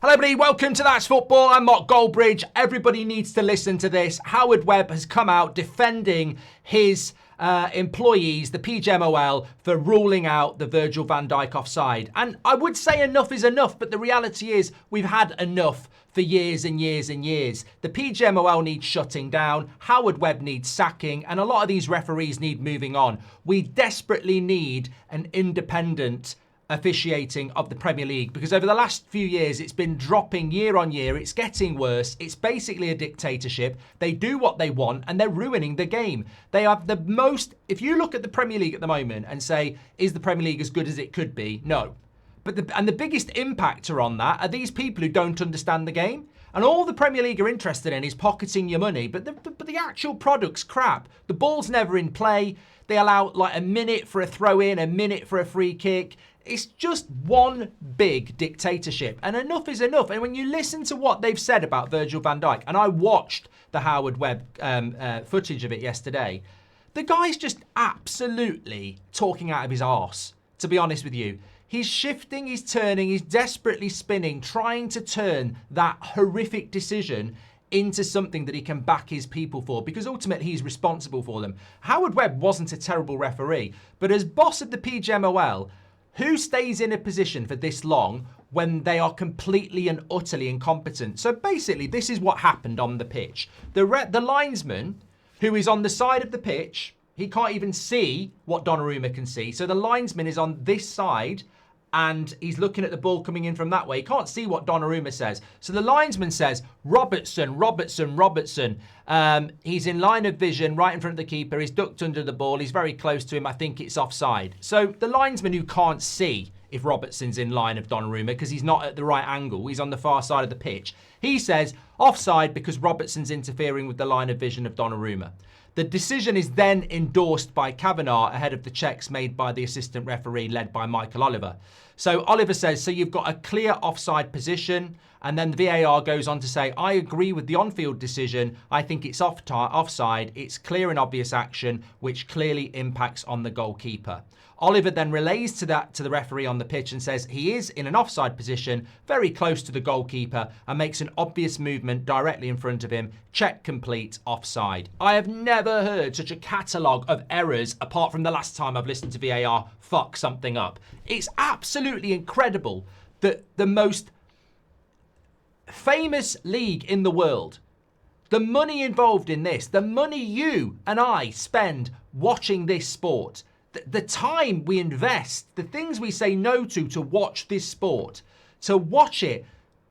Hello everybody, welcome to That's Football. I'm Mark Goldbridge. Everybody needs to listen to this. Howard Webb has come out defending his employees, the PGMOL, for ruling out the Virgil van Dijk offside. And I would say enough is enough, but the reality is we've had enough for years and years and years. The PGMOL needs shutting down, Howard Webb needs sacking, and a lot of these referees need moving on. We desperately need an independent officiating of the Premier League, because over the last few years it's been dropping year on year. It's getting worse. It's basically a dictatorship. They do what they want and they're ruining the game. They have the most, if you look at the Premier League at the moment and say, is the Premier League as good as it could be? No. But the biggest impactor on that are these people who don't understand the game. And all the Premier League are interested in is pocketing your money, but the actual product's crap. The ball's never in play. They allow like a minute for a throw in, a minute for a free kick. It's just one big dictatorship, and enough is enough. And when you listen to what they've said about Virgil van Dijk, and I watched the Howard Webb footage of it yesterday, the guy's just absolutely talking out of his arse, to be honest with you. He's shifting, he's turning, he's desperately spinning, trying to turn that horrific decision into something that he can back his people for, because ultimately he's responsible for them. Howard Webb wasn't a terrible referee, but as boss of the PGMOL, who stays in a position for this long when they are completely and utterly incompetent? So basically, this is what happened on the pitch. The linesman, who is on the side of the pitch, he can't even see what Donnarumma can see. So the linesman is on this side, and he's looking at the ball coming in from that way. He can't see what Donnarumma says. So the linesman says, Robertson. He's in line of vision right in front of the keeper. He's ducked under the ball. He's very close to him. I think it's offside. So the linesman, who can't see if Robertson's in line of Donnarumma because he's not at the right angle, he's on the far side of the pitch, he says offside because Robertson's interfering with the line of vision of Donnarumma. The decision is then endorsed by Kavanagh ahead of the checks made by the assistant referee led by Michael Oliver. So Oliver says, so you've got a clear offside position, and then the VAR goes on to say, I agree with the on-field decision. I think it's offside. It's clear and obvious action, which clearly impacts on the goalkeeper. Oliver then relays to the referee on the pitch and says he is in an offside position, very close to the goalkeeper, and makes an obvious movement directly in front of him. Check complete, offside. I have never heard such a catalogue of errors, apart from the last time I've listened to VAR fuck something up. It's absolutely incredible that the most famous league in the world, the money involved in this, the money you and I spend watching this sport, the time we invest, the things we say no to watch this sport, to watch it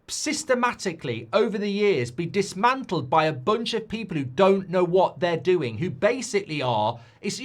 systematically over the years be dismantled by a bunch of people who don't know what they're doing, who basically are, it's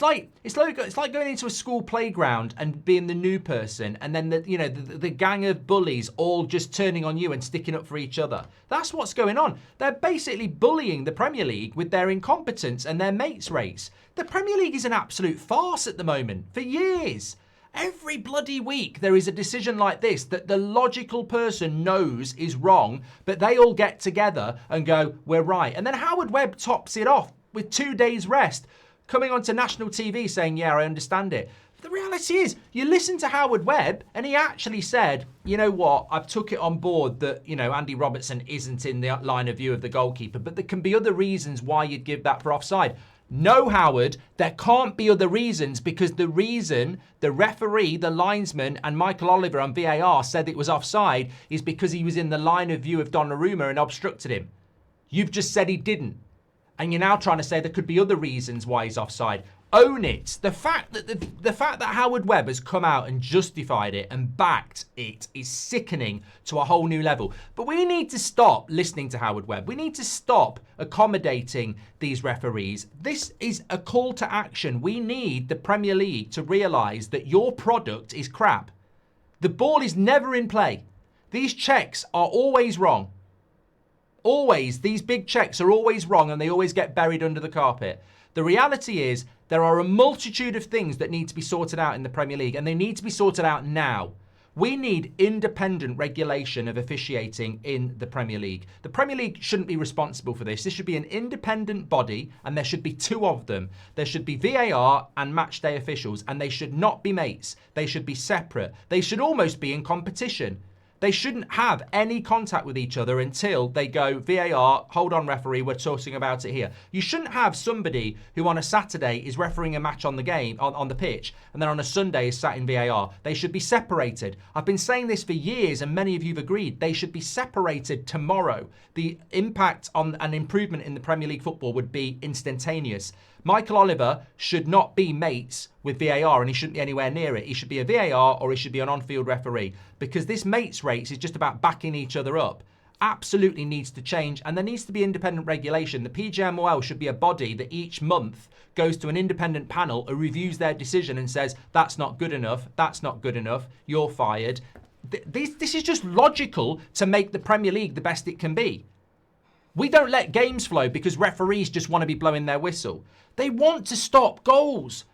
like going into a school playground and being the new person, and then the gang of bullies all just turning on you and sticking up for each other. That's what's going on. They're basically bullying the Premier League with their incompetence and their mates race. The Premier League is an absolute farce at the moment. For years, every bloody week there is a decision like this that the logical person knows is wrong, but they all get together and go, we're right. And then Howard Webb tops it off with 2 days rest, coming onto national TV saying, yeah, I understand it. The reality is, you listen to Howard Webb and he actually said, you know what, I've took it on board that, Andy Robertson isn't in the line of view of the goalkeeper, but there can be other reasons why you'd give that for offside. No, Howard, there can't be other reasons, because the reason the referee, the linesman, and Michael Oliver on VAR said it was offside is because he was in the line of view of Donnarumma and obstructed him. You've just said he didn't. And you're now trying to say there could be other reasons why he's offside. Own it. The fact that Howard Webb has come out and justified it and backed it is sickening to a whole new level. But we need to stop listening to Howard Webb. We need to stop accommodating these referees. This is a call to action. We need the Premier League to realise that your product is crap. The ball is never in play. These checks are always wrong. Always. These big checks are always wrong, and they always get buried under the carpet. The reality is there are a multitude of things that need to be sorted out in the Premier League, and they need to be sorted out now. We need independent regulation of officiating in the Premier League. The Premier League shouldn't be responsible for this. This should be an independent body, and there should be two of them. There should be VAR and matchday officials, and they should not be mates. They should be separate. They should almost be in competition. They shouldn't have any contact with each other until they go, VAR, hold on referee, we're talking about it here. You shouldn't have somebody who on a Saturday is refereeing a match on the game, on the pitch, and then on a Sunday is sat in VAR. They should be separated. I've been saying this for years and many of you have agreed. They should be separated tomorrow. The impact on an improvement in the Premier League football would be instantaneous. Michael Oliver should not be mates with VAR and he shouldn't be anywhere near it. He should be a VAR or he should be an on-field referee, because this mates race is just about backing each other up. Absolutely needs to change, and there needs to be independent regulation. The PGMOL should be a body that each month goes to an independent panel who reviews their decision and says, that's not good enough, you're fired. This is just logical to make the Premier League the best it can be. We don't let games flow because referees just want to be blowing their whistle. They want to stop goals.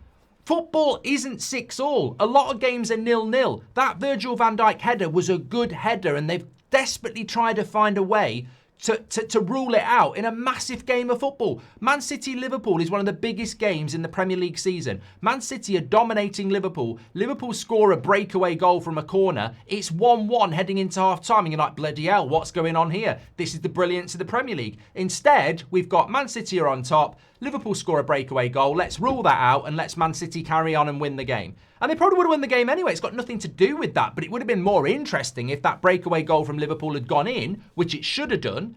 Football isn't 6-all. A lot of games are 0-0. That Virgil van Dijk header was a good header, and they've desperately tried to find a way to rule it out in a massive game of football. Man City Liverpool is one of the biggest games in the Premier League season. Man City are dominating Liverpool. Liverpool score a breakaway goal from a corner. It's 1-1 heading into half time, and you're like, bloody hell, what's going on here? This is the brilliance of the Premier League. Instead, we've got Man City are on top. Liverpool score a breakaway goal. Let's rule that out and let's Man City carry on and win the game. And they probably would have won the game anyway. It's got nothing to do with that. But it would have been more interesting if that breakaway goal from Liverpool had gone in, which it should have done,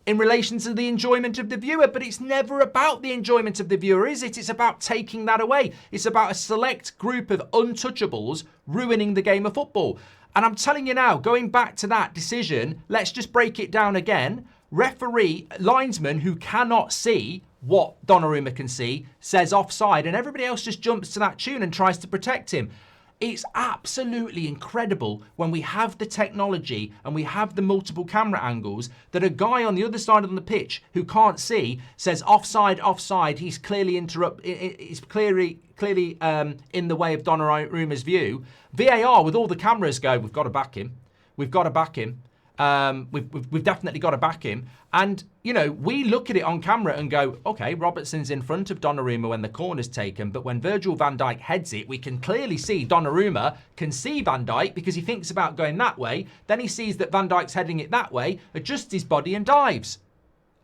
in relation to the enjoyment of the viewer. But it's never about the enjoyment of the viewer, is it? It's about taking that away. It's about a select group of untouchables ruining the game of football. And I'm telling you now, going back to that decision, let's just break it down again. Referee, linesman who cannot see what Donnarumma can see, says offside, and everybody else just jumps to that tune and tries to protect him. It's absolutely incredible when we have the technology and we have the multiple camera angles that a guy on the other side of the pitch who can't see says offside, offside. He's clearly he's clearly in the way of Donnarumma's view. VAR with all the cameras go, we've got to back him. We've got to back him. We've definitely got to back him. And, you know, we look at it on camera and go, okay, Robertson's in front of Donnarumma when the corner's taken. But when Virgil van Dijk heads it, we can clearly see Donnarumma can see Van Dijk because he thinks about going that way. Then he sees that Van Dijk's heading it that way, adjusts his body and dives.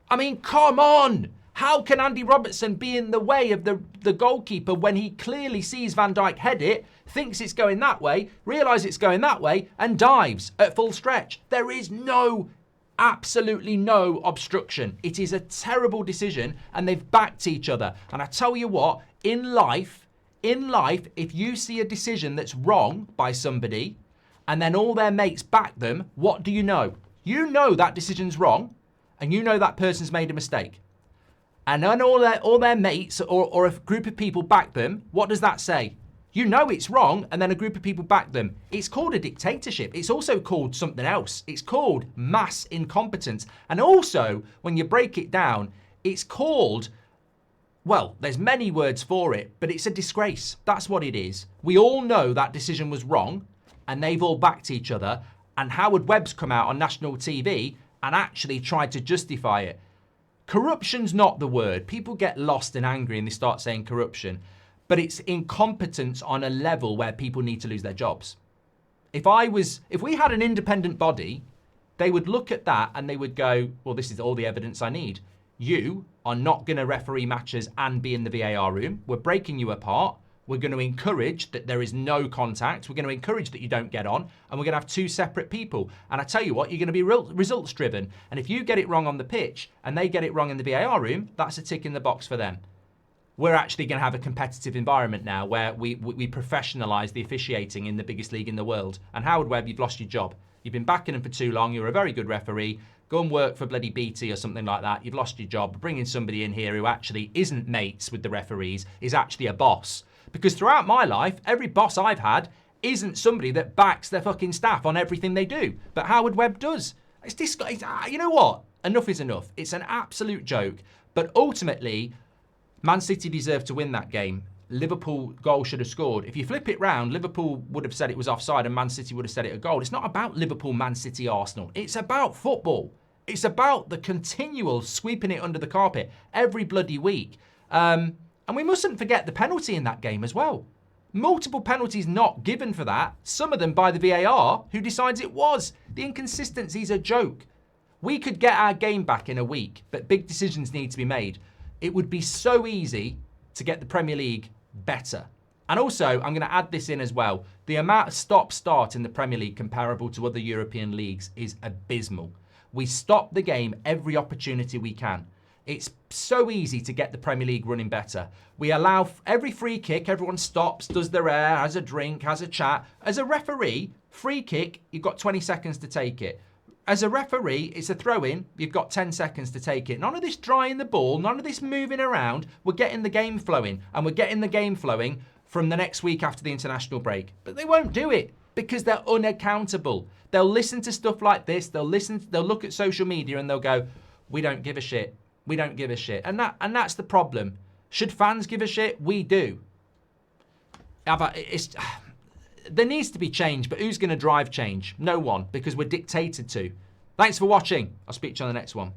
I mean, come on. How can Andy Robertson be in the way of the goalkeeper when he clearly sees Van Dijk head it, thinks it's going that way, realises it's going that way, and dives at full stretch? There is absolutely no obstruction. It is a terrible decision, and they've backed each other. And I tell you what, in life, if you see a decision that's wrong by somebody, and then all their mates back them, what do you know? You know that decision's wrong, and you know that person's made a mistake. And then all their mates or a group of people back them, what does that say? You know it's wrong, and then a group of people back them. It's called a dictatorship. It's also called something else. It's called mass incompetence. And also, when you break it down, it's called, well, there's many words for it, but it's a disgrace. That's what it is. We all know that decision was wrong, and they've all backed each other. And Howard Webb's come out on national TV and actually tried to justify it. Corruption's not the word. People get lost and angry and they start saying corruption. But it's incompetence on a level where people need to lose their jobs. If we had an independent body, they would look at that and they would go, well, this is all the evidence I need. You are not going to referee matches and be in the VAR room. We're breaking you apart. We're going to encourage that there is no contact. We're going to encourage that you don't get on. And we're going to have two separate people. And I tell you what, you're going to be results driven. And if you get it wrong on the pitch and they get it wrong in the VAR room, that's a tick in the box for them. We're actually going to have a competitive environment now where we professionalise the officiating in the biggest league in the world. And Howard Webb, you've lost your job. You've been backing them for too long. You're a very good referee. Go and work for bloody BT or something like that. You've lost your job. Bringing somebody in here who actually isn't mates with the referees is actually a boss. Because throughout my life, every boss I've had isn't somebody that backs their fucking staff on everything they do. But Howard Webb does. You know what? Enough is enough. It's an absolute joke. But ultimately, Man City deserved to win that game. Liverpool goal should have scored. If you flip it round, Liverpool would have said it was offside and Man City would have said it a goal. It's not about Liverpool, Man City, Arsenal. It's about football. It's about the continual sweeping it under the carpet every bloody week. And we mustn't forget the penalty in that game as well. Multiple penalties not given for that, some of them by the VAR, who decides it was. The inconsistency's a joke. We could get our game back in a week, but big decisions need to be made. It would be so easy to get the Premier League better. And also, I'm going to add this in as well. The amount of stop-start in the Premier League comparable to other European leagues is abysmal. We stop the game every opportunity we can. It's so easy to get the Premier League running better. We allow every free kick, everyone stops, does their hair, has a drink, has a chat. As a referee, free kick, you've got 20 seconds to take it. As a referee, it's a throw-in, you've got 10 seconds to take it. None of this drying the ball, none of this moving around. We're getting the game flowing, and we're getting the game flowing from the next week after the international break. But they won't do it because they're unaccountable. They'll listen to stuff like this, they'll look at social media and they'll go, we don't give a shit. We don't give a shit. And that's the problem. Should fans give a shit? We do. There needs to be change, but who's going to drive change? No one, because we're dictated to. Thanks for watching. I'll speak to you on the next one.